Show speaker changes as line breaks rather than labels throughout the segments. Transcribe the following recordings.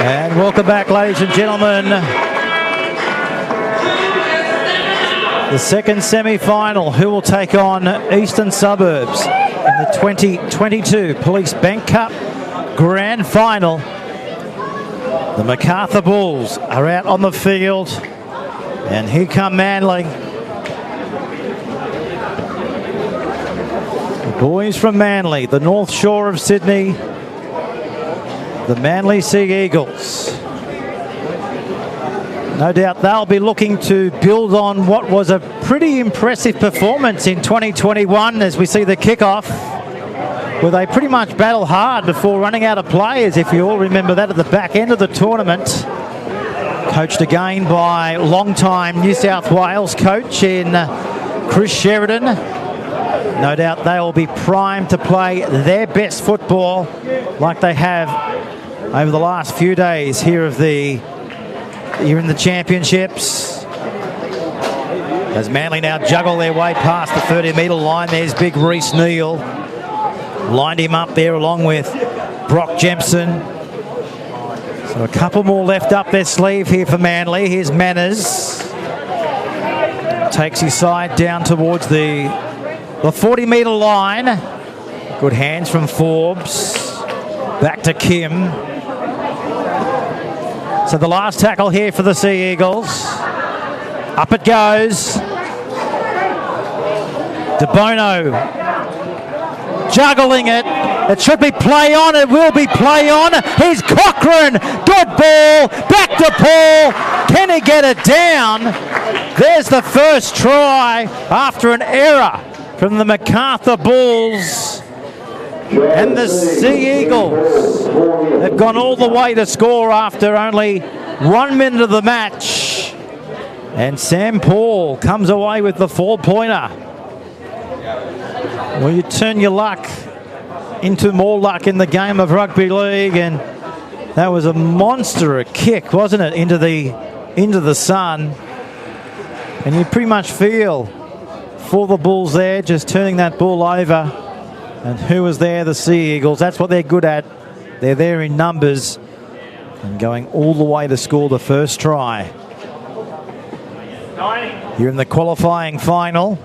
And welcome back, ladies and gentlemen. The second semi-final. Who will take on Eastern Suburbs in the 2022 Police Bank Cup Grand Final? The MACARTHUR Bulls are out on the field, and here come Manly. The boys from Manly, the North Shore of Sydney, the Manly Sea Eagles. No doubt they'll be looking to build on what was a pretty impressive performance in 2021 as we see the kickoff, where they pretty much battle hard before running out of players, if you all remember that at the back end of the tournament. Coached again by long-time New South Wales coach in Chris Sheridan. No doubt they will be primed to play their best football like they have over the last few days here in the championships. As Manly now juggle their way past the 30-metre line, there's big Reece Neal. Lined him up there along with Brock Jemson. So a couple more left up their sleeve here for Manly. Here's Manners. Takes his side down towards the 40-metre line. Good hands from Forbes. Back to Kim. So the last tackle here for the Sea Eagles. Up it goes. De Bono juggling it. It should be play on. It will be play on. Here's Cochrane. Good ball. Back to Paul. Can he get it down? There's the first try after an error from the MACARTHUR Bulls. And the Sea Eagles have gone all the way to score after only 1 minute of the match. And Sam Paul comes away with the 4-pointer. Well, you turn your luck into more luck in the game of rugby league, and that was a monster kick, wasn't it, into the sun. And you pretty much feel for the Bulls there, just turning that ball over. And who was there? The Sea Eagles. That's what they're good at. They're there in numbers and going all the way to score the first try. You're in the qualifying final.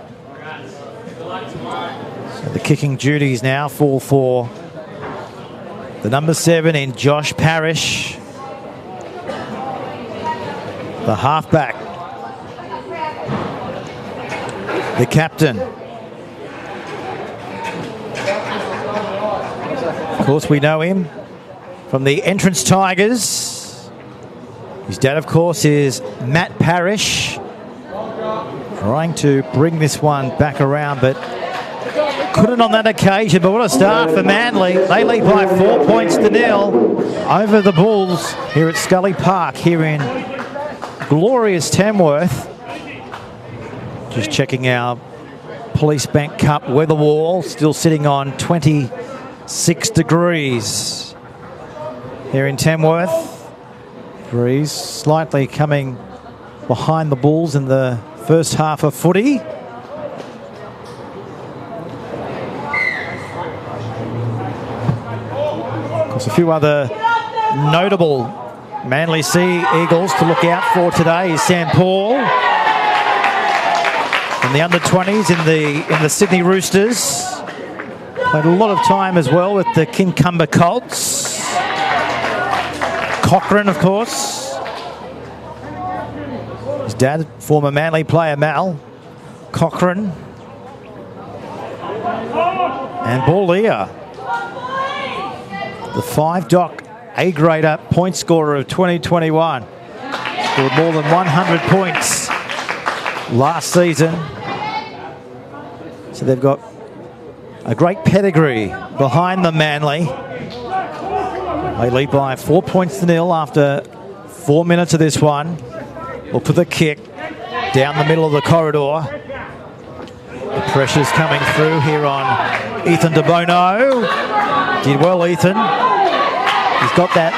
So the kicking duties now fall for the number 7 in Josh Parrish, the halfback, the captain. Of course, we know him from the Entrance Tigers. His dad, of course, is Matt Parrish. Trying to bring this one back around, but couldn't on that occasion. But what a start for Manly. They lead by 4-0 over the Bulls here at Scully Park here in glorious Tamworth. Just checking our Police Bank Cup weather wall, still sitting on 26 degrees here in Tamworth. Breeze slightly coming behind the Bulls in the first half of footy. Of course, a few other notable Manly Sea Eagles to look out for today is Sam Paul from the under-20s in the Sydney Roosters. Played a lot of time as well with the Kincumber Colts. Cochrane, of course. His dad, former Manly player Mal Cochrane. And Ballia, the 5-doc A-grader point scorer of 2021. Scored more than 100 points last season. So they've got a great pedigree behind them, Manly. They lead by 4-0 after 4 minutes of this one. Look for the kick down the middle of the corridor. The pressure's coming through here on Ethan De Bono. Did well, Ethan. He's got that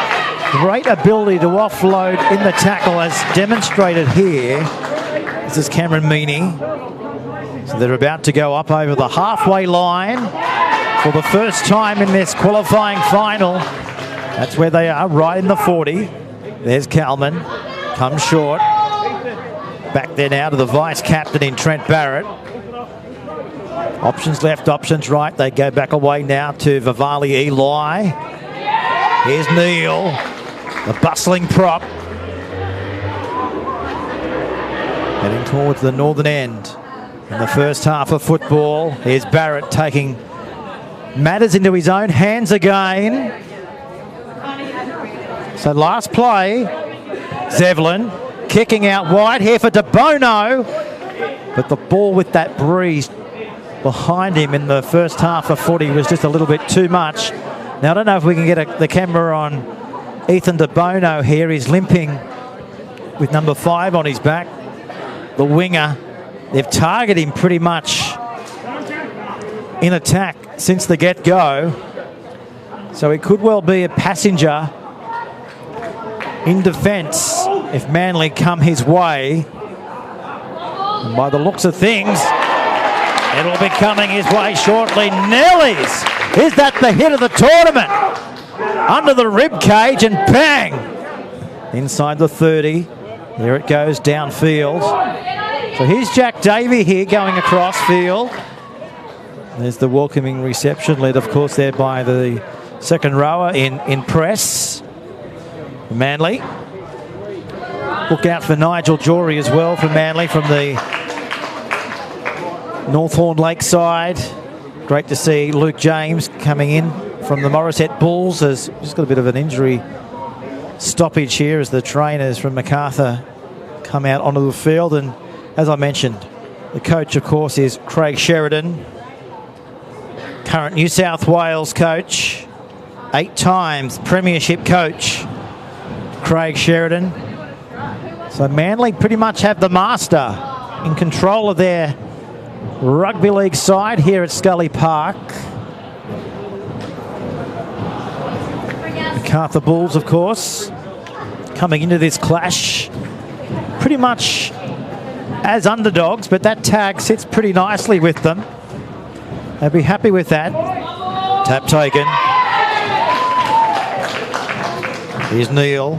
great ability to offload in the tackle as demonstrated here. This is Cameron Meaney. So they're about to go up over the halfway line for the first time in this qualifying final. That's where they are, right in the 40. There's Kalman. Comes short. Back there now to the vice-captain in Trent Barrett. Options left, options right. They go back away now to Vivali Eli. Here's Neil, the bustling prop. Heading towards the northern end in the first half of football. Here's Barrett taking matters into his own hands again. So last play, Zevlin kicking out wide here for De Bono. But the ball with that breeze behind him in the first half of footy was just a little bit too much. Now, I don't know if we can get the camera on Ethan De Bono here. He's limping with number 5 on his back. The winger, they've targeted him pretty much in attack since the get-go. So it could well be a passenger in defence if Manly come his way. And by the looks of things, it'll be coming his way shortly. Nellies! Is that the hit of the tournament? Under the rib cage and bang! Inside the 30. There it goes downfield. So here's Jack Davey here going across field. There's the welcoming reception led, of course, there by the second rower in press. Manly. Look out for Nigel Jory as well from Manly from the Northorn Lakeside. Great to see Luke James coming in from the Morisset Bulls. Has just got a bit of an injury stoppage here as the trainers from MACARTHUR come out onto the field. And as I mentioned, the coach, of course, is Craig Sheridan, current New South Wales coach, 8 times premiership coach, Craig Sheridan. So Manly pretty much have the master in control of their rugby league side here at Scully Park. MACARTHUR Bulls, of course, coming into this clash pretty much as underdogs, but that tag sits pretty nicely with them. They'll be happy with that. Tap taken. Here's Neil.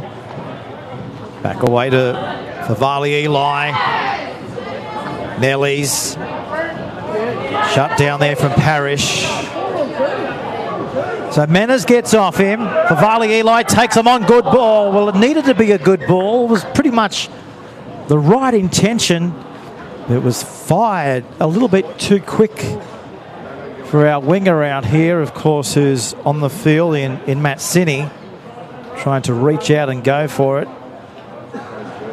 Back away to Vivali Eli. Nellies. Shut down there from Parrish. So Menas gets off him. Vivali Eli takes him on. Good ball. Well, it needed to be a good ball. It was pretty much the right intention. It was fired a little bit too quick for our winger out here, of course, who's on the field in Matt Sinney, trying to reach out and go for it.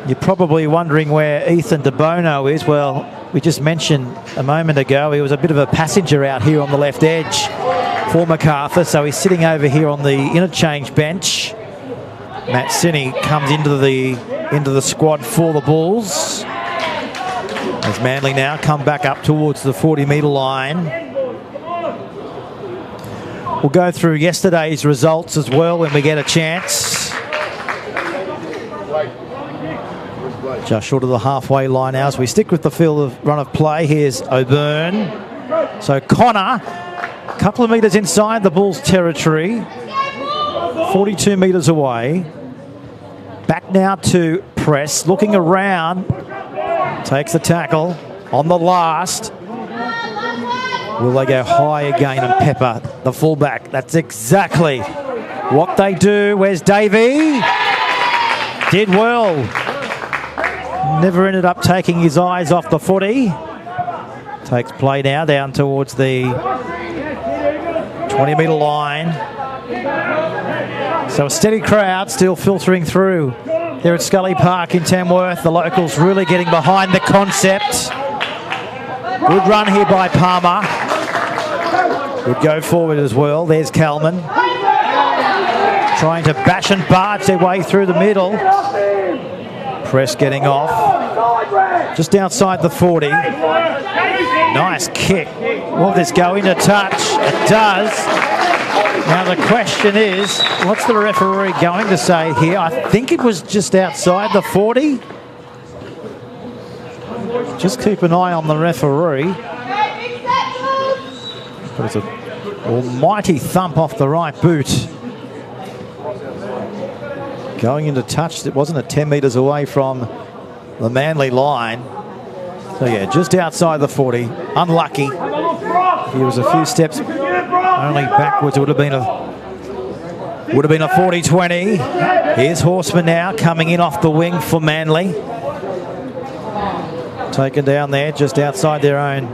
You're probably wondering where Ethan De Bono is. Well, we just mentioned a moment ago he was a bit of a passenger out here on the left edge for MACARTHUR, so he's sitting over here on the interchange bench. Matt Sinney comes into the squad for the Bulls. As Manly now come back up towards the 40-metre line. We'll go through yesterday's results as well when we get a chance. Just short of the halfway line now as we stick with the field of run of play. Here's O'Byrne. So Connor, a couple of metres inside the Bulls' territory, 42 metres away. Back now to press, looking around, takes the tackle on the last. Will they go high again and pepper the fullback? That's exactly what they do. Where's Davey? Did well. Never ended up taking his eyes off the footy. Takes play now down towards the 20-metre line. So a steady crowd still filtering through here at Scully Park in Tamworth. The locals really getting behind the concept. Good run here by Palmer. Would go forward as well. There's Kalman. trying to bash and barge their way through the middle. Press getting off. Just outside the 40. Nice kick. Will this go into touch? It does. Now the question is, what's the referee going to say here? I think it was just outside the 40. Just keep an eye on the referee. But it's an almighty thump off the right boot. Going into touch, it wasn't at 10 metres away from the Manly line. So yeah, just outside the 40. Unlucky. If he was a few steps only backwards, it would have been a 40-20. Here's Horseman now coming in off the wing for Manly. Taken down there just outside their own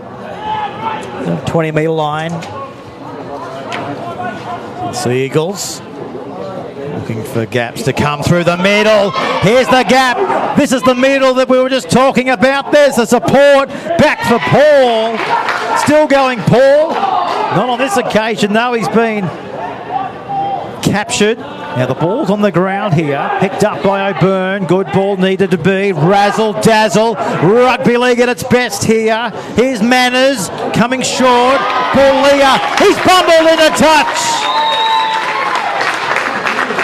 20-metre line. Seagulls looking for gaps to come through the middle. Here's the gap. This is the middle that we were just talking about. There's the support. Back for Paul. Still going Paul. Not on this occasion though. He's been captured. Now the ball's on the ground here. Picked up by O'Byrne. Good ball needed to be. Razzle dazzle. Rugby league at its best here. Here's Manners coming short. Boulia. He's bumbled into touch.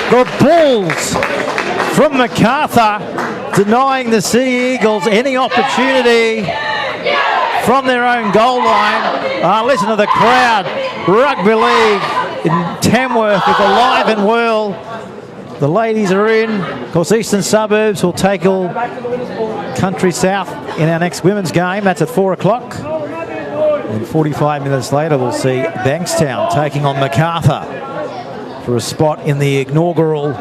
The Bulls from MACARTHUR denying the Sea Eagles any opportunity from their own goal line. Listen to the crowd. Rugby league in Tamworth is alive and well. The ladies are in. Of course, Eastern Suburbs will take all country south in our next women's game. That's at 4 o'clock. And 45 minutes later, we'll see Bankstown taking on MACARTHUR for a spot in the inaugural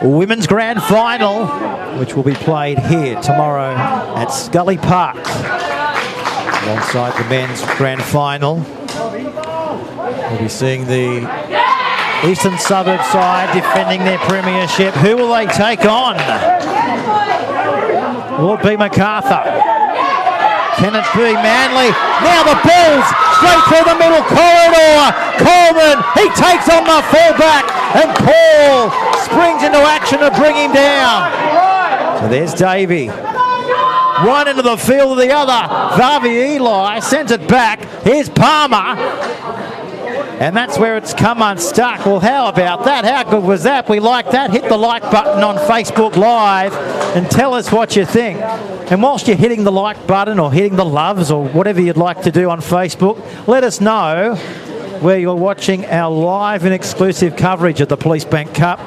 Women's Grand Final, which will be played here tomorrow at Scully Park, alongside the Men's Grand Final. We'll be seeing the Eastern Suburbs side defending their premiership. Who will they take on? Will it be MACARTHUR? Can it be Manly? Now the Bulls straight through the middle corridor. Coleman, he takes on the fullback, and Paul springs into action to bring him down. So there's Davey. One into the field of the other. Varvey Eli sends it back. Here's Palmer. And that's where it's come unstuck. Well, how about that? How good was that? We like that. Hit the like button on Facebook Live and tell us what you think. And whilst you're hitting the like button or hitting the loves or whatever you'd like to do on Facebook, let us know where you're watching our live and exclusive coverage of the Police Bank Cup.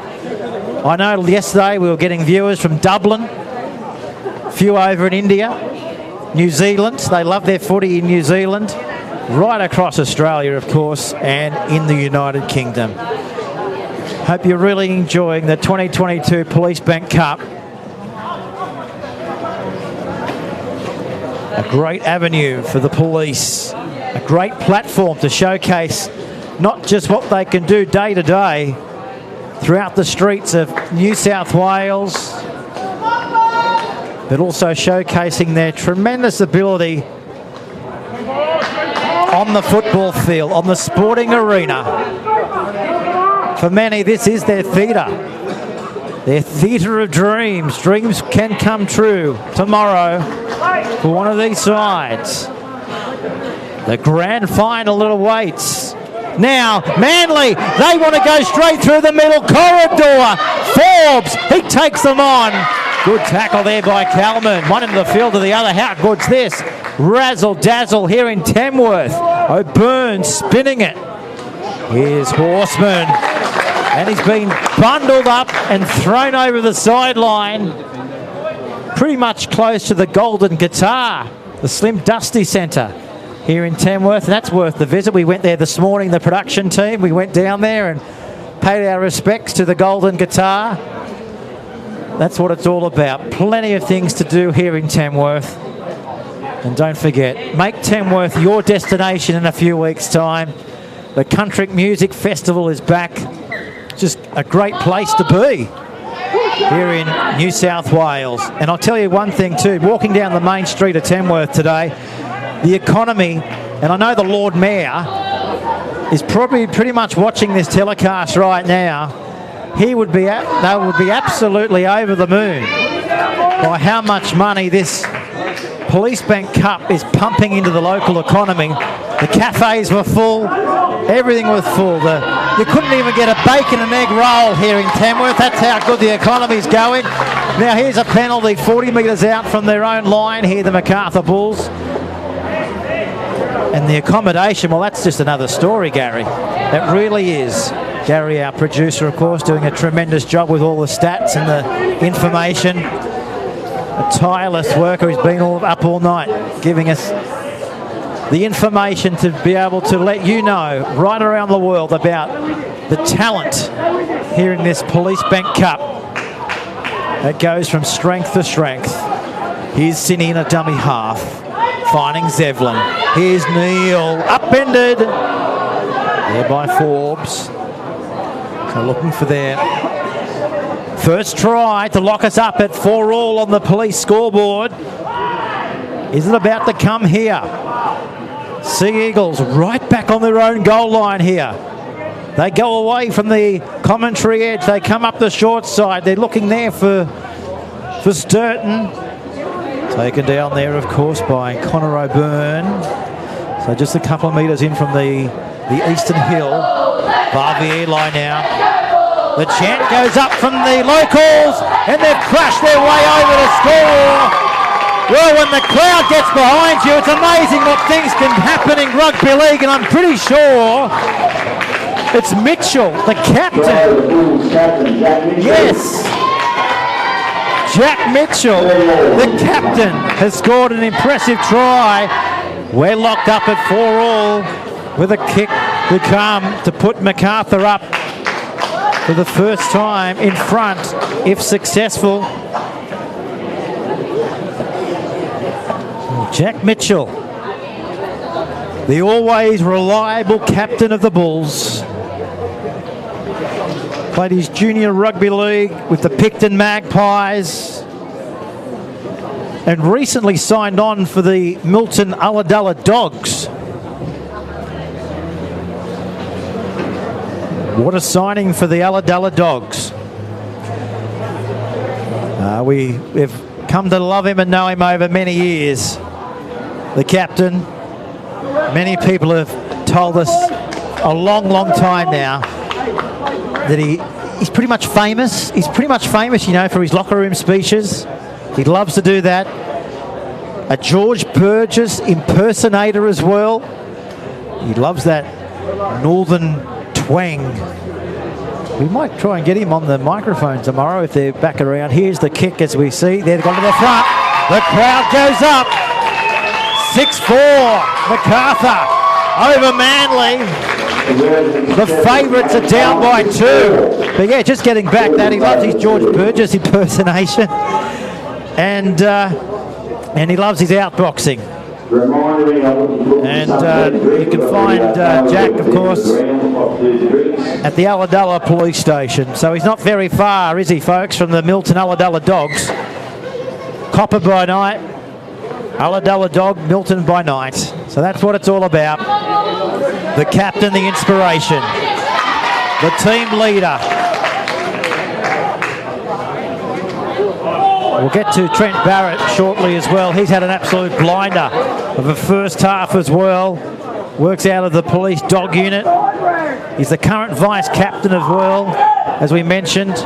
I know yesterday we were getting viewers from Dublin, a few over in India, New Zealand. They love their footy in New Zealand. Right across Australia, of course, and in the United Kingdom. Hope you're really enjoying the 2022 Police Bank Cup. A great avenue for the police. A great platform to showcase not just what they can do day to day throughout the streets of New South Wales, but also showcasing their tremendous ability on the football field, on the sporting arena. For many, this is their theatre of dreams. Dreams can come true tomorrow for one of these sides. The grand final that awaits. Now, Manly, they want to go straight through the middle corridor. Forbes, he takes them on. Good tackle there by Kalman. One into the field of the other. How good's this? Razzle dazzle here in Tamworth. O'Byrne spinning it. Here's Horseman. And he's been bundled up and thrown over the sideline. Pretty much close to the Golden Guitar, the Slim Dusty Centre here in Tamworth. And that's worth the visit. We went there this morning, the production team. We went down there and paid our respects to the Golden Guitar. That's what it's all about. Plenty of things to do here in Tamworth. And don't forget, make Tamworth your destination in a few weeks' time. The Country Music Festival is back. Just a great place to be here in New South Wales. And I'll tell you one thing too, walking down the main street of Tamworth today, the economy, and I know the Lord Mayor is probably pretty much watching this telecast right now, they would be absolutely over the moon by how much money this Police Bank Cup is pumping into the local economy. The cafes were full, everything was full. You couldn't even get a bacon and egg roll here in Tamworth. That's how good the economy's going. Now here's a penalty 40 metres out from their own line here, the MACARTHUR Bulls. And the accommodation, well, that's just another story, Gary. It really is. Gary, our producer, of course, doing a tremendous job with all the stats and the information. A tireless worker who's been up all night giving us the information to be able to let you know right around the world about the talent here in this Police Bank Cup. It goes from strength to strength. Here's Sini in a dummy half, finding Zevlin. Here's Neil, upended there by Forbes. So looking for their first try to lock us up at 4-all on the police scoreboard. Is it about to come here? Sea Eagles right back on their own goal line here. They go away from the commentary edge. They come up the short side. They're looking there for Sturton. Taken down there, of course, by Connor O'Byrne. So just a couple of metres in from the eastern hill. Barbier line now. The chant goes up from the locals, and they've crashed their way over to score. Well, when the crowd gets behind you, it's amazing what things can happen in rugby league, and I'm pretty sure it's Mitchell, the captain. Yes, Jack Mitchell, the captain, has scored an impressive try. We're locked up at 4-all with a kick to come to put MACARTHUR up for the first time in front, if successful. Jack Mitchell, the always reliable captain of the Bulls. Played his junior rugby league with the Picton Magpies and recently signed on for the Milton Ulladulla Dogs. What a signing for the Ulladulla Dogs. We've come to love him and know him over many years. The captain, many people have told us a long, long time now that he's pretty much famous. He's pretty much famous, you know, for his locker room speeches. He loves to do that. A George Burgess impersonator as well. He loves that northern twang. We might try and get him on the microphone tomorrow if they're back around. Here's the kick as we see. They've gone to the front. The crowd goes up. 6-4, MACARTHUR over Manly. The favourites are down by 2. But yeah, just getting back that. He loves his George Burgess impersonation. And he loves his outboxing. And you can find Jack, of course, at the Ulladulla police station. So he's not very far, is he, folks, from the Milton Ulladulla Dogs. Copper by night, Ulladulla Dog, Milton by night. So that's what it's all about. The captain, the inspiration, the team leader. We'll get to Trent Barrett shortly as well. He's had an absolute blinder of a first half as well. Works out of the police dog unit. He's the current vice captain as well, as we mentioned.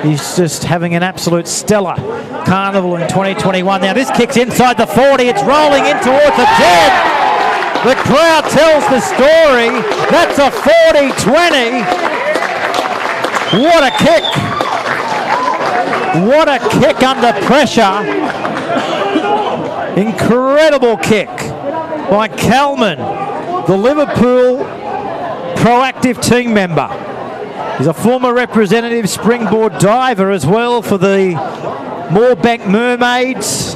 He's just having an absolute stellar carnival in 2021. Now this kick's inside the 40. It's rolling in towards the 10. The crowd tells the story. That's a 40-20. What a kick. What a kick under pressure. Incredible kick by Kalman, the Liverpool proactive team member. He's a former representative springboard diver as well for the Moorebank Mermaids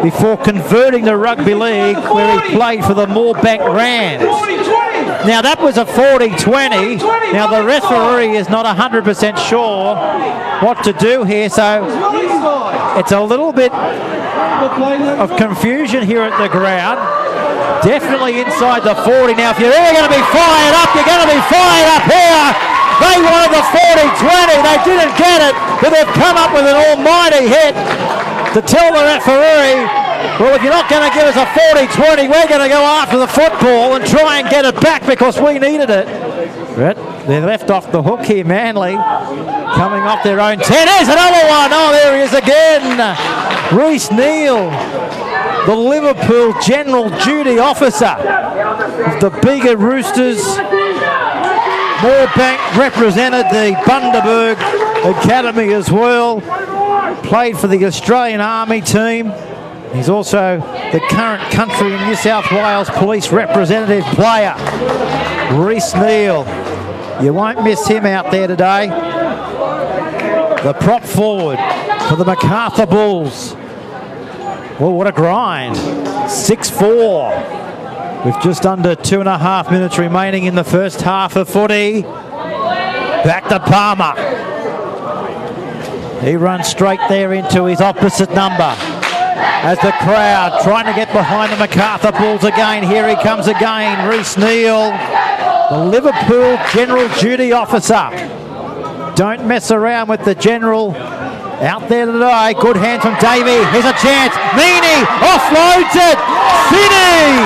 before converting to rugby league, where he played for the Moorebank Rams. Now that was a 40-20. Now the referee is not 100% sure what to do here, so it's a little bit of confusion here at the ground. Definitely inside the 40. Now if you're really going to be fired up, you're going to be fired up here. They wanted the 40-20. They didn't get it, but they've come up with an almighty hit to tell the referee, well, if you're not going to give us a 40-20, we're going to go after the football and try and get it back because we needed it. But they're left off the hook here, Manly, coming off their own 10. Here's another one. Oh, there he is again. Reece Neal, the Liverpool General Duty Officer of the Bega Roosters. Moorbank represented the Bundaberg Academy as well. Played for the Australian Army team. He's also the current country and New South Wales Police representative player. Reece Neal. You won't miss him out there today. The prop forward for the MACARTHUR Bulls. Well, what a grind. 6-4. With just under 2.5 minutes remaining in the first half of footy. Back to Palmer. He runs straight there into his opposite number. As the crowd trying to get behind the MACARTHUR Bulls again. Here he comes again. Reece Neal, the Liverpool General Duty Officer. Don't mess around with the General out there today. Good hand from Davey. Here's a chance. Meany offloads it. Finney.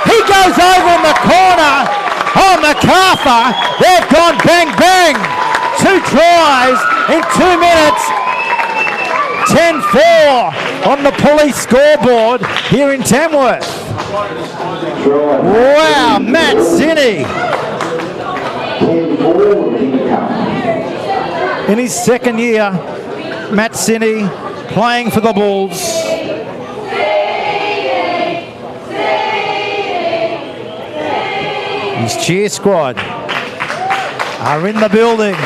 He goes over in the corner. Oh, MACARTHUR. They've gone bang, bang. 2 tries in 2 minutes. 10-4 on the police scoreboard here in Tamworth. Wow, Matt Zinni. In his second year, Matt Zinni playing for the Bulls. His cheer squad are in the building.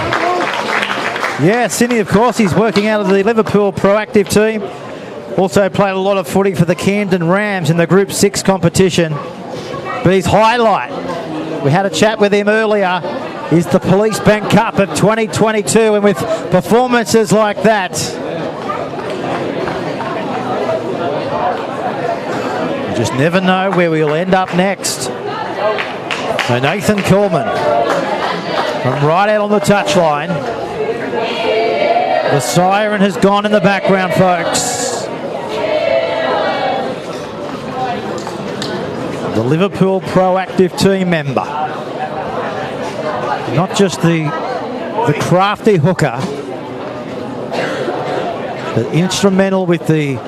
Yeah, Zinni, of course, he's working out of the Liverpool proactive team. Also played a lot of footy for the Camden Rams in the Group 6 competition. But his highlight, we had a chat with him earlier, is the Police Bank Cup of 2022. And with performances like that, you just never know where we'll end up next. So Nathan Coleman from right out on the touchline. The siren has gone in the background, folks. The Liverpool proactive team member. Not just the crafty hooker, but instrumental with the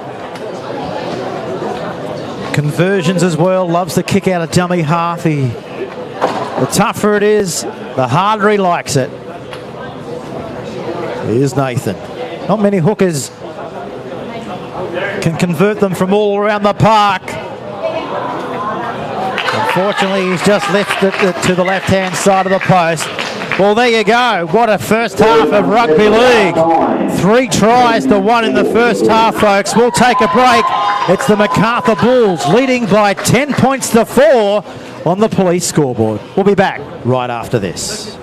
conversions as well. Loves the kick out of dummy half. The tougher it is, the harder he likes it. Here's Nathan. Not many hookers can convert them from all around the park. Unfortunately, he's just lifted it to the left-hand side of the post. Well, there you go. What a first half of rugby league. 3 tries to 1 in the first half, folks. We'll take a break. It's the MACARTHUR Bulls leading by 10 points to 4 on the police scoreboard. We'll be back right after this.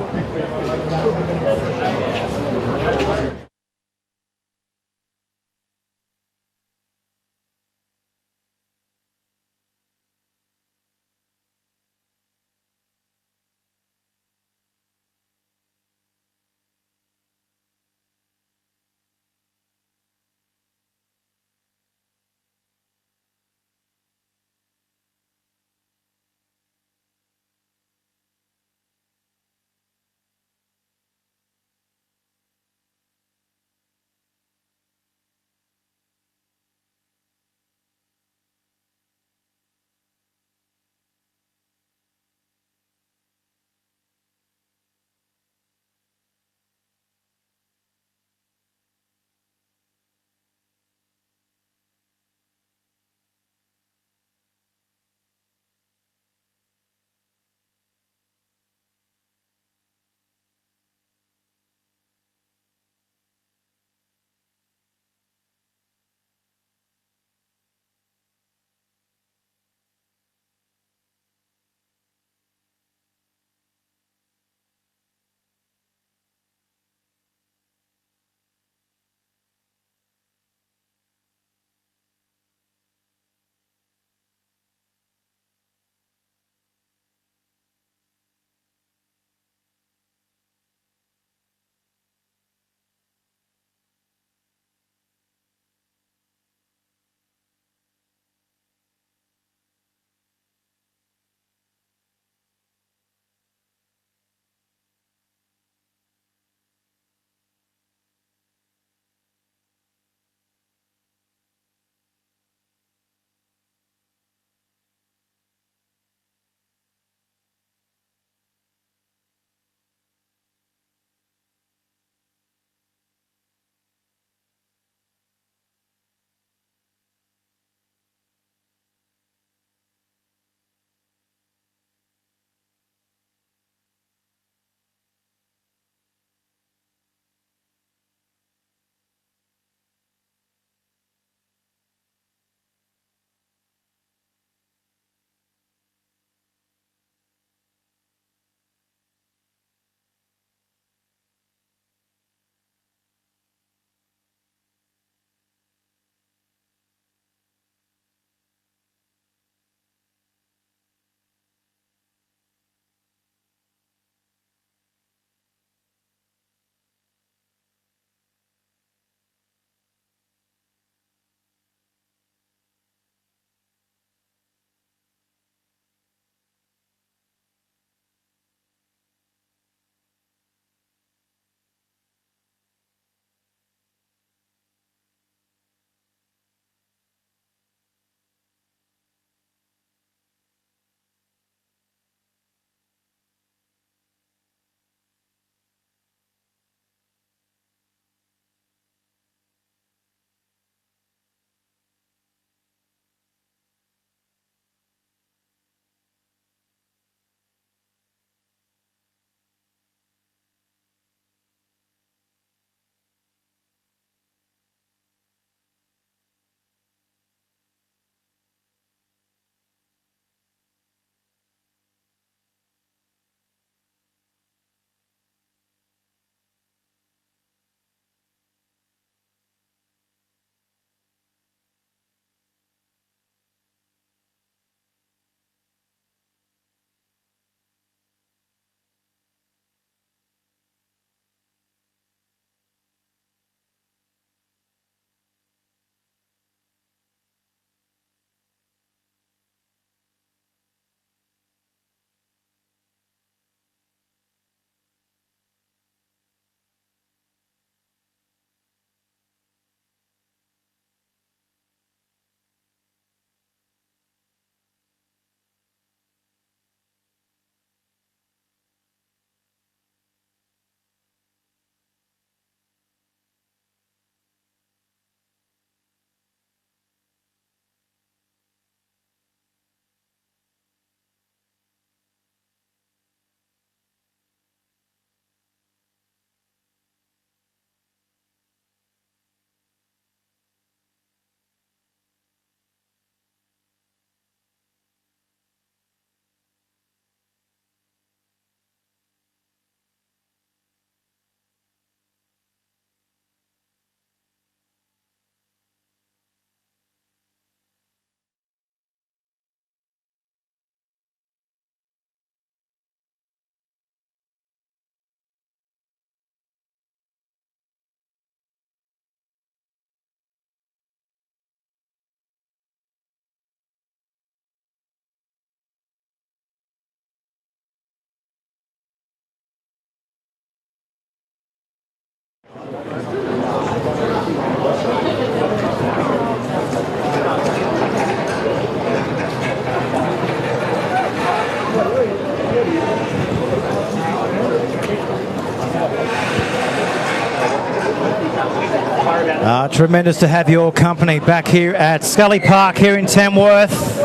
Tremendous to have your company back here at Scully Park here in Tamworth.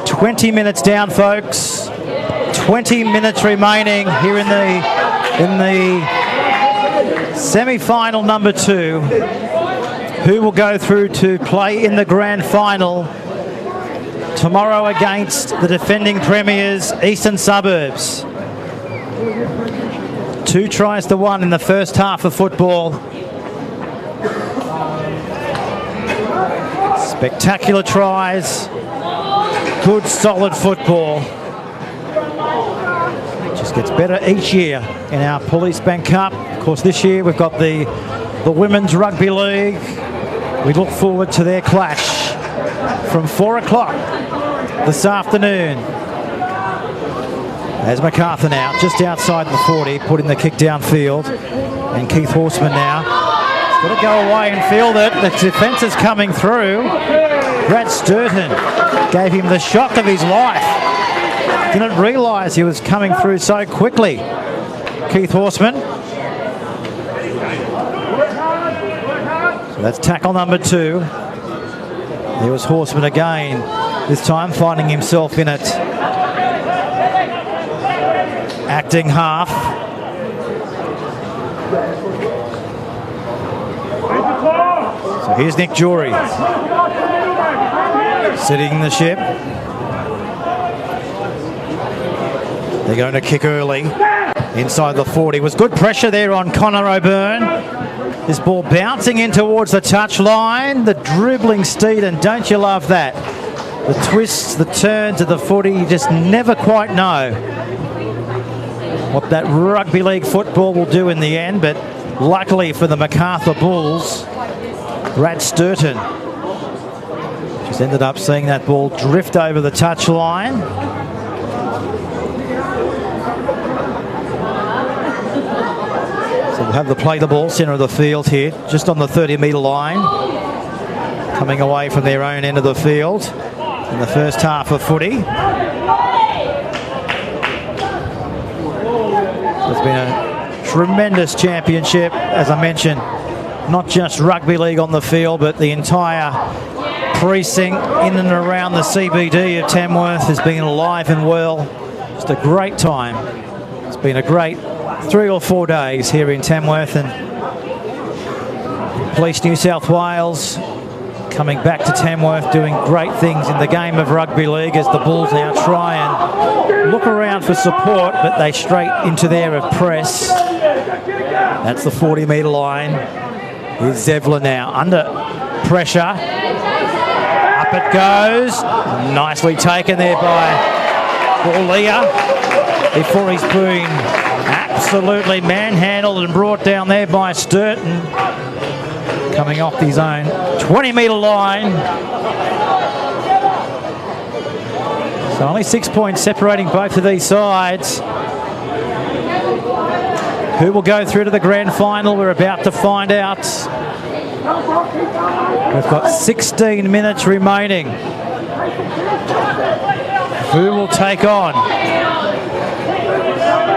20 minutes down, folks. 20 minutes remaining here in the semi-final number 2. Who will go through to play in the grand final tomorrow against the defending premiers, Eastern Suburbs. 2 tries to 1 in the first half of football. Spectacular tries. Good, solid football. Just gets better each year in our Police Bank Cup. Of course, this year we've got the Women's Rugby League. We look forward to their clash from 4 o'clock this afternoon. As MACARTHUR now, just outside the 40, putting the kick downfield. And Keith Horseman now. He's got to go away and field it. The defence is coming through. Brad Sturton gave him the shock of his life. Didn't realise he was coming through so quickly. Keith Horseman. So that's tackle number 2. There was Horseman again, this time finding himself in it. Acting half. So here's Nick Jury. Sitting the ship. They're going to kick early. Inside the 40. Was good pressure there on Connor O'Byrne. This ball bouncing in towards the touch line. The dribbling steed, and don't you love that? The twists, the turns of the footy, you just never quite know what that rugby league football will do in the end, but luckily for the MACARTHUR Bulls, Brad Sturton just ended up seeing that ball drift over the touch line. So we'll have the play the ball, centre of the field here, just on the 30-metre line, coming away from their own end of the field in the first half of footy. It's been a tremendous championship, as I mentioned, not just rugby league on the field, but the entire precinct in and around the CBD of Tamworth has been alive and well. Just a great time. It's been a great 3 or 4 days here in Tamworth, and Police New South Wales coming back to Tamworth, doing great things in the game of rugby league as the Bulls now try and look around for support, but they straight into their press. That's the 40-metre line. Here's Zevler now under pressure. Up it goes. Nicely taken there by Borlia before he's been absolutely manhandled and brought down there by Sturton. Coming off his own 20-metre line. So only 6 points separating both of these sides. Who will go through to the grand final? We're about to find out. We've got 16 minutes remaining. Who will take on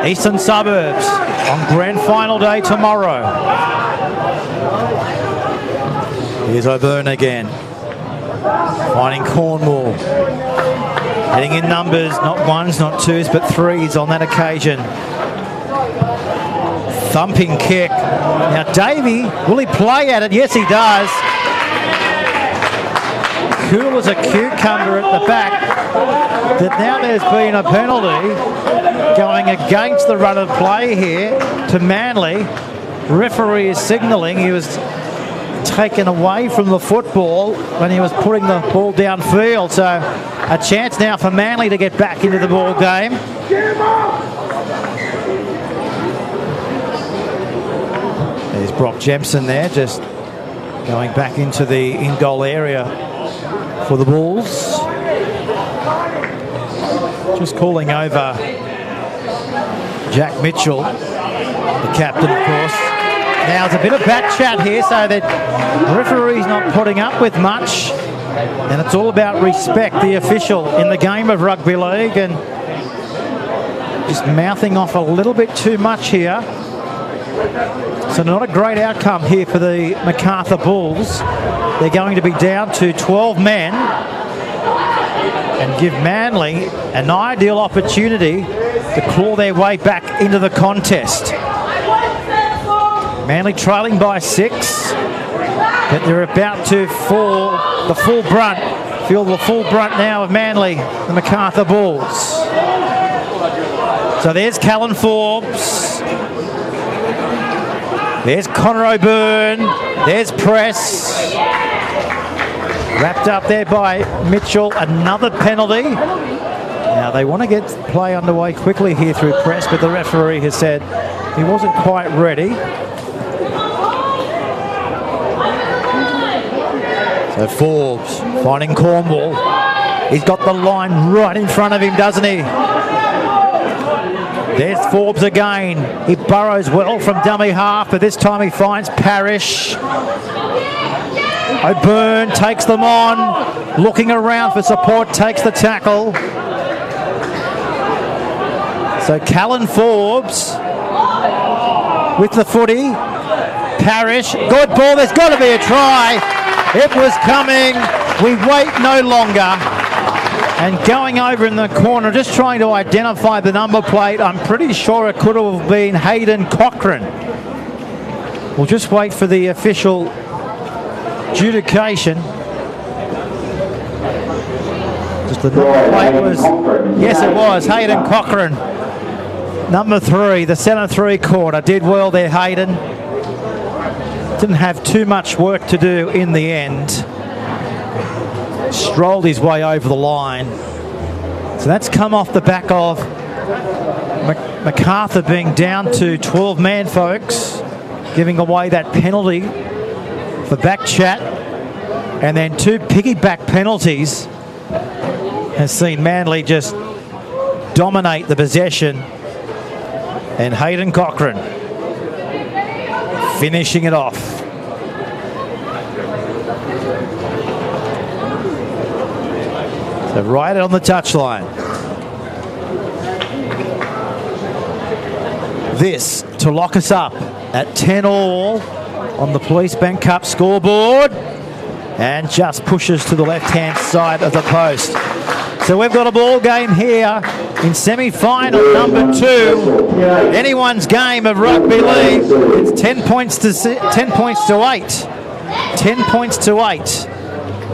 Eastern Suburbs on grand final day tomorrow? Here's O'Byrne again, finding Cornwall, heading in numbers, not 1s, not 2s, but 3s on that occasion. Thumping kick. Now Davey, will he play at it? Yes, he does. Cool as a cucumber at the back. That now there's been a penalty going against the run of play here to Manly. Referee is signalling he was taken away from the football when he was putting the ball downfield. So a chance now for Manly to get back into the ball game. There's Brock Jemson there, just going back into the in-goal area for the Bulls. Just calling over Jack Mitchell, the captain, of course. Now, there's a bit of bat chat here, so that the referee's not putting up with much. And it's all about respect, the official in the game of rugby league, and just mouthing off a little bit too much here. So not a great outcome here for the MACARTHUR Bulls. They're going to be down to 12 men and give Manly an ideal opportunity to claw their way back into the contest. Manly trailing by 6, but they're about to feel the full brunt now of Manly, the MACARTHUR Bulls. So there's Callan Forbes. There's Connor O'Byrne. There's Press. Wrapped up there by Mitchell. Another penalty. Now they want to get play underway quickly here through Press, but the referee has said he wasn't quite ready. So Forbes finding Cornwall. He's got the line right in front of him, doesn't he? There's Forbes again. He burrows well from dummy half, but this time he finds Parrish. O'Byrne takes them on. Looking around for support, takes the tackle. So Callan Forbes with the footy. Parrish, good ball, there's got to be a try. It was coming. We wait no longer. And going over in the corner, just trying to identify the number plate. I'm pretty sure it could have been Hayden Cochrane. We'll just wait for the official adjudication. Just the number plate was, yes it was, Hayden Cochrane. Number 3, the centre 3/4. Did well there, Hayden. Didn't have too much work to do in the end. Strolled his way over the line. So that's come off the back of MACARTHUR being down to 12 men, folks, giving away that penalty for back chat, and then 2 piggyback penalties has seen Manly just dominate the possession, and Hayden Cochrane finishing it off. So right on the touchline. This to lock us up at 10-all on the Police Bank Cup scoreboard, and just pushes to the left-hand side of the post. So we've got a ball game here in semi-final number 2. Anyone's game of rugby league. It's 10 points to 8. 10 points to 8.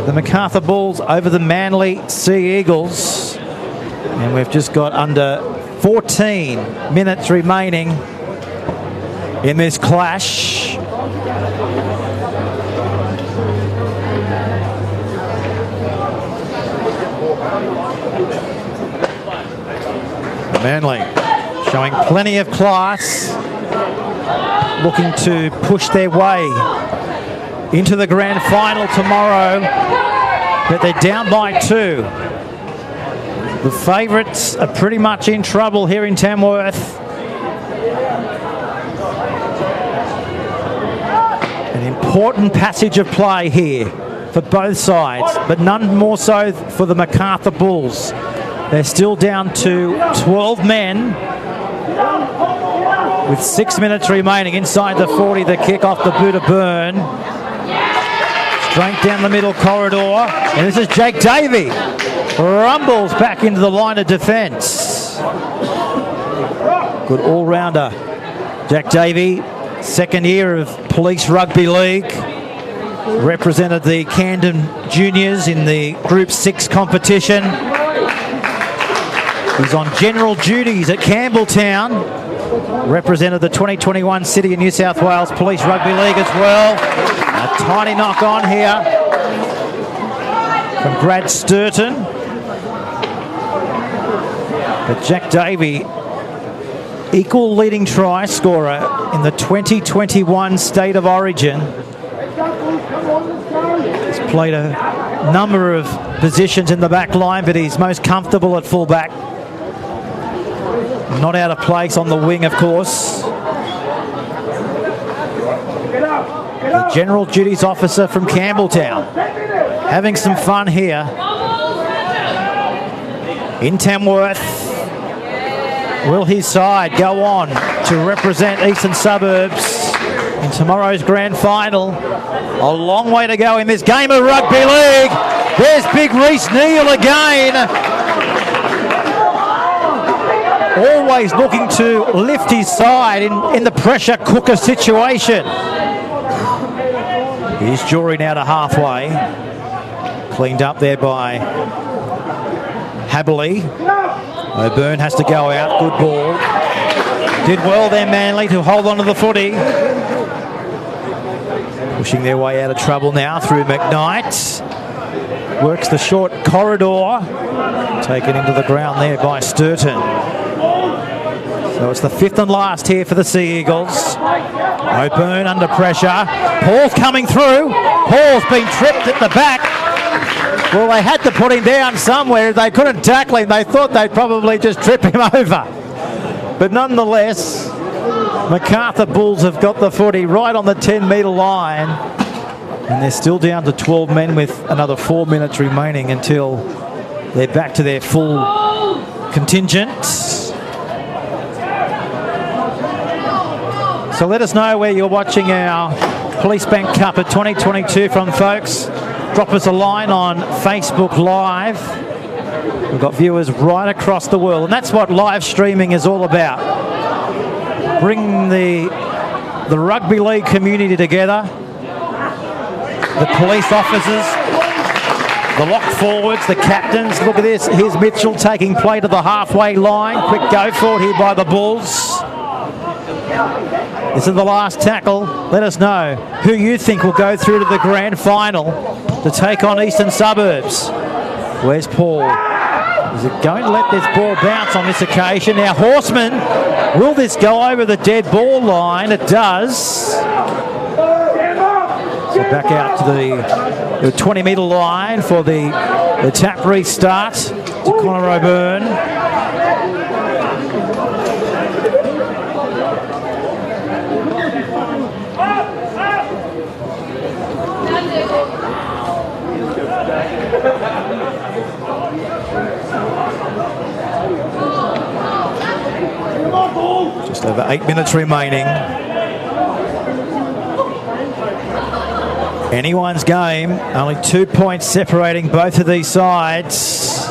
The MACARTHUR Bulls over the Manly Sea Eagles. And we've just got under 14 minutes remaining in this clash. Manly showing plenty of class, looking to push their way into the grand final tomorrow, but they're down by 2. The favourites are pretty much in trouble here in Tamworth. An important passage of play here for both sides, but none more so for the MACARTHUR Bulls. They're still down to 12 men with 6 minutes remaining inside the 40. The kick off the boot of Byrne. Straight down the middle corridor. And this is Jake Davey. Rumbles back into the line of defence. Good all-rounder. Jack Davey, second year of Police Rugby League. Represented the Camden Juniors in the Group 6 competition. He's on general duties at Campbelltown. Represented the 2021 City and New South Wales Police Rugby League as well. A tiny knock on here from Brad Sturton. But Jack Davey, equal leading try scorer in the 2021 State of Origin. He's played a number of positions in the back line, but he's most comfortable at fullback. Not out of place on the wing, of course. The General Duties Officer from Campbelltown. Having some fun here in Tamworth. Will his side go on to represent Eastern Suburbs in tomorrow's grand final? A long way to go in this game of rugby league. There's big Reece Neal again. Always looking to lift his side in the pressure cooker situation. Here's Jury now to halfway. Cleaned up there by Haberley. O'Byrne has to go out. Good ball. Did well there, Manly, to hold on to the footy. Pushing their way out of trouble now through McKnight. Works the short corridor. Taken into the ground there by Sturton. So it's the fifth and last here for the Sea Eagles. O'Byrne under pressure. Paul's coming through. Paul's been tripped at the back. Well, they had to put him down somewhere. If they couldn't tackle him, they thought they'd probably just trip him over. But nonetheless, MacArthur Bulls have got the footy right on the 10-metre line. And they're still down to 12 men with another 4 minutes remaining until they're back to their full contingent. So let us know where you're watching our Police Bank Cup of 2022 from, folks. Drop us a line on Facebook Live. We've got viewers right across the world, and that's what live streaming is all about. Bring the rugby league community together, the police officers, the lock forwards, the captains. Look at this. Here's Mitchell taking play to the halfway line. Quick go for it here by the Bulls. This is the last tackle. Let us know who you think will go through to the grand final to take on Eastern Suburbs. Where's Paul? Is it going to let this ball bounce on this occasion? Now, Horseman, will this go over the dead ball line? It does. So back out to the 20-metre line for the tap restart to Connor O'Byrne. Just over 8 minutes remaining. Anyone's game. Only 2 points separating both of these sides.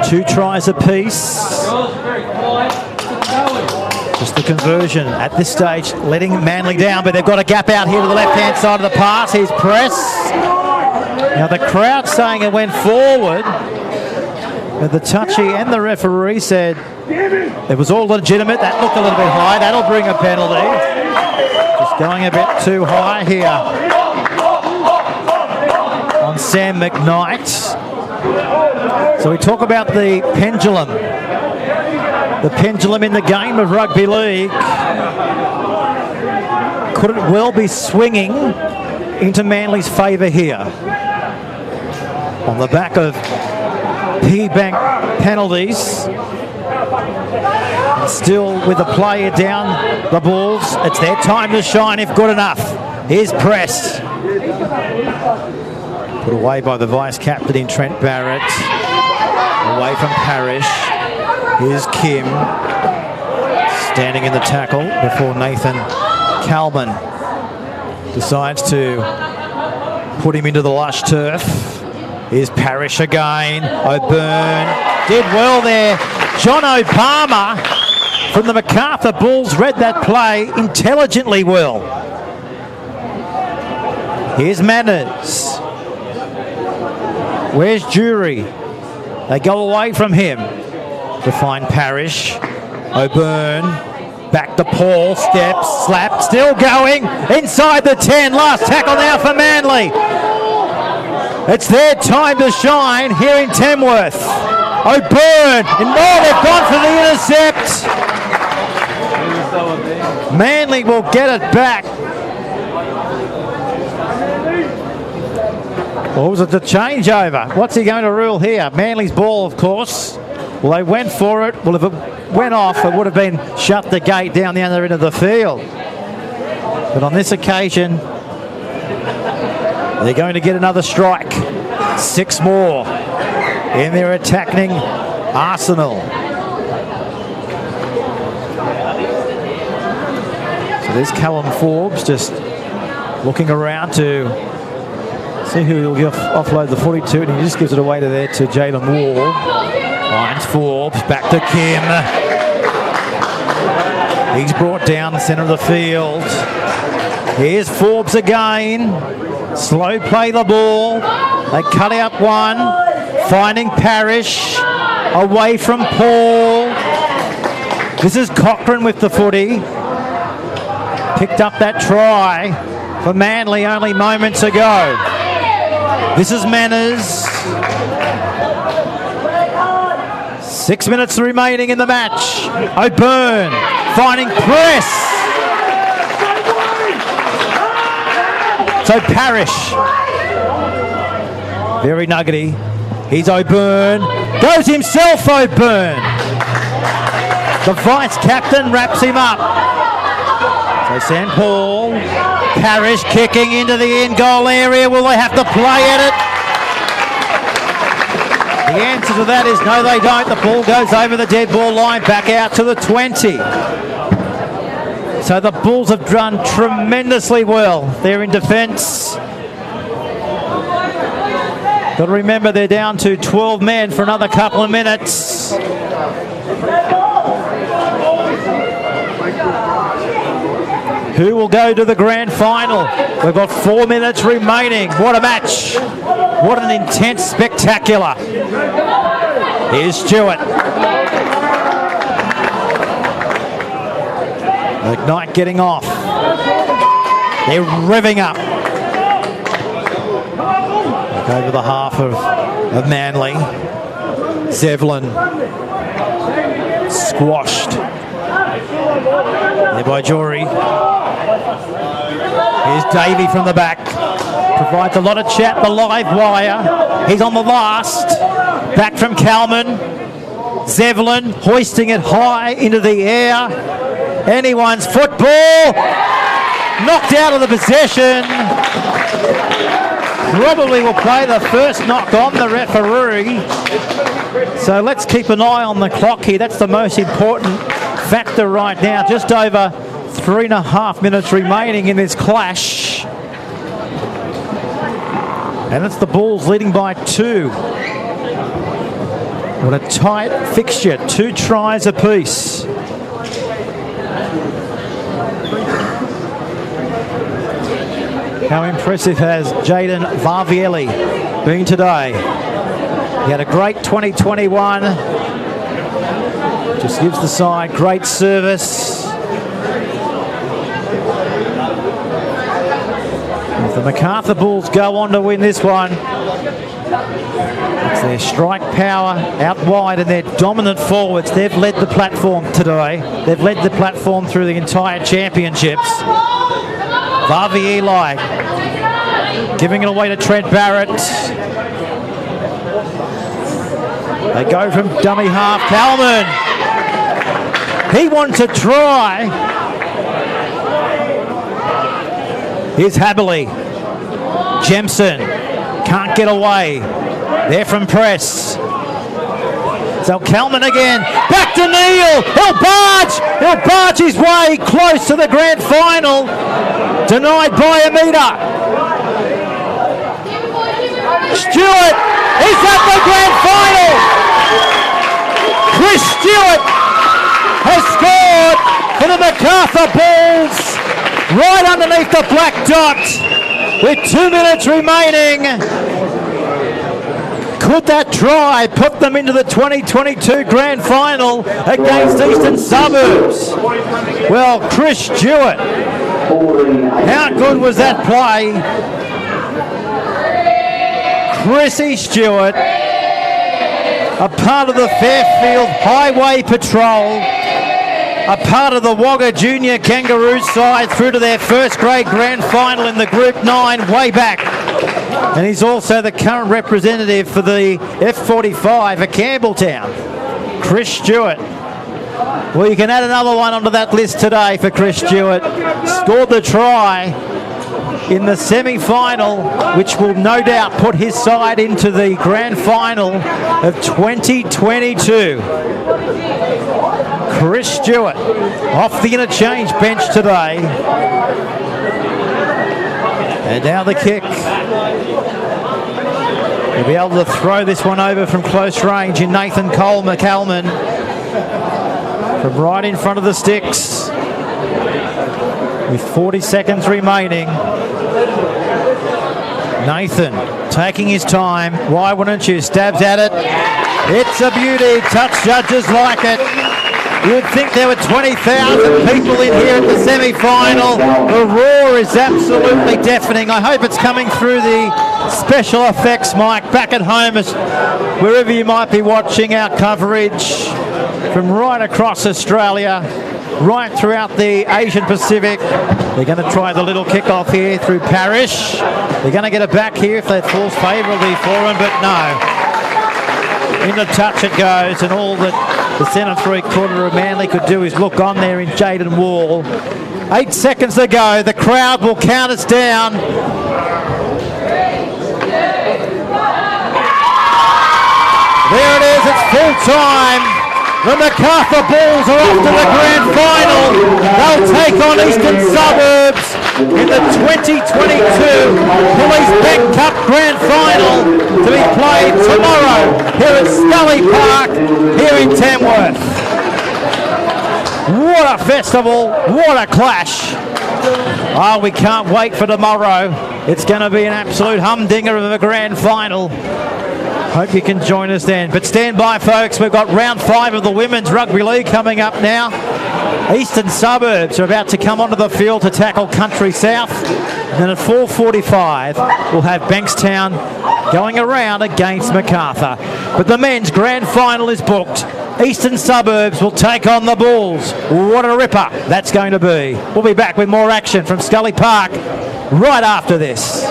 2 tries apiece. Just the conversion at this stage, letting Manly down, but they've got a gap out here to the left-hand side of the pass. Here's Press. Now the crowd saying it went forward, but the touchy and the referee said it was all legitimate. That looked a little bit high. That'll bring a penalty. Just going a bit too high here on Sam McKnight. So we talk about the pendulum. The pendulum in the game of rugby league. Could it well be swinging into Manly's favour here? On the back of P-Bank penalties. Still with a player down the Bulls. It's their time to shine if good enough. Here's Press. Put away by the vice-captain in Trent Barrett. Away from Parrish. Here's Kim. Standing in the tackle before Nathan Kalman decides to put him into the lush turf. Here's Parrish again. O'Byrne did well there. John Obama from the MacArthur Bulls read that play intelligently well. Here's Manners. Where's Jury? They go away from him to find Parrish. O'Byrne back to Paul. Steps, slap, still going inside the 10. Last tackle now for Manly. It's their time to shine here in Tamworth. O'Byrne, and they've gone for the intercept. Manly will get it back. Or was it the changeover? What's he going to rule here? Manly's ball, of course. Well, they went for it. Well, if it went off, it would have been shut the gate down the other end of the field. But on this occasion, they're going to get another strike. 6 more in their attacking arsenal. So there's Callum Forbes just looking around to see who will offload the 42, and he just gives it away to Jalen Wall. Finds Forbes, back to Kim. He's brought down the centre of the field. Here's Forbes again. Slow play the ball. They cut out one. Finding Parrish. Away from Paul. This is Cochrane with the footy. Picked up that try for Manly only moments ago. This is Manners. 6 minutes remaining in the match. O'Byrne finding press. So Parrish. Very nuggety. He's O'Byrne. Goes himself, O'Byrne. The vice-captain wraps him up. So St. Paul. Parrish kicking into the in-goal area. Will they have to play at it? The answer to that is no, they don't. The ball goes over the dead ball line, back out to the 20. So the Bulls have done tremendously well. They're in defence. Got to remember they're down to 12 men for another couple of minutes. Who will go to the grand final? We've got 4 minutes remaining. What a match. What an intense spectacular. Here's Stewart. Ignite getting off. They're revving up. Look over the half of Manly. Zevlin squashed there by Jory. Here's Davey from the back. Provides a lot of chat, the live wire. He's on the last. Back from Kalman. Zevlin hoisting it high into the air. Anyone's football. Knocked out of the possession. Probably will play the first knock on the referee. So let's keep an eye on the clock here. That's the most important factor right now. Just over 3.5 minutes remaining in this clash. And it's the Bulls leading by 2. What a tight fixture. 2 tries apiece. How impressive has Jaden Varvielli been today? He had a great 2021. Just gives the side great service. If the MACARTHUR Bulls go on to win this one, it's their strike power out wide and their dominant forwards. They've led the platform today. They've led the platform through the entire championships. Varvielli giving it away to Trent Barrett. They go from dummy half. Kalman. He wants a try. Here's Haberley. Jemson can't get away. They're from press. So Kalman again. Back to Neil. He'll barge his way close to the grand final. Denied by a metre. Stewart is at the grand final. Chris Stewart has scored for the MACARTHUR Bulls right underneath the black dot with 2 minutes remaining. Could that try put them into the 2022 grand final against Eastern Suburbs? Well, Chris Stewart, how good was that play? Chrissy Stewart, a part of the Fairfield Highway Patrol, a part of the Wagga Junior Kangaroos side through to their first grade grand final in the Group 9 way back. And he's also the current representative for the F45 at Campbelltown. Chris Stewart. Well, you can add another one onto that list today for Chris Stewart. Scored the try in the semi-final, which will no doubt put his side into the grand final of 2022. Chris Stewart off the interchange bench today. And now the kick. He'll be able to throw this one over from close range in Nathan Cole McCalman from right in front of the sticks with 40 seconds remaining. Nathan taking his time. Why wouldn't you? Stabs at it. It's a beauty. Touch judges like it. You'd think there were 20,000 people in here at the semi-final. The roar is absolutely deafening. I hope it's coming through the special effects mic back at home, as wherever you might be watching our coverage from right across Australia, right throughout the Asian Pacific. They're going to try the little kick-off here through Parrish. They're going to get it back here if that falls favourably for them, but no. Into touch it goes, and all that the centre three-quarter of Manly could do is look on there in Jaden Wall. 8 seconds to go. The crowd will count us down. There it is. It's full time. The MACARTHUR Bulls are off to the grand final. They'll take on Eastern Suburbs in the 2022 Police Bank Cup Grand Final to be played tomorrow here at Scully Park here in Tamworth. What a festival, what a clash. Oh, we can't wait for tomorrow. It's going to be an absolute humdinger of a grand final. Hope you can join us then. But stand by, folks. We've got round 5 of the Women's Rugby League coming up now. Eastern Suburbs are about to come onto the field to tackle Country South. And then at 4:45, we'll have Bankstown going around against MACARTHUR. But the men's grand final is booked. Eastern Suburbs will take on the Bulls. What a ripper that's going to be. We'll be back with more action from Scully Park right after this.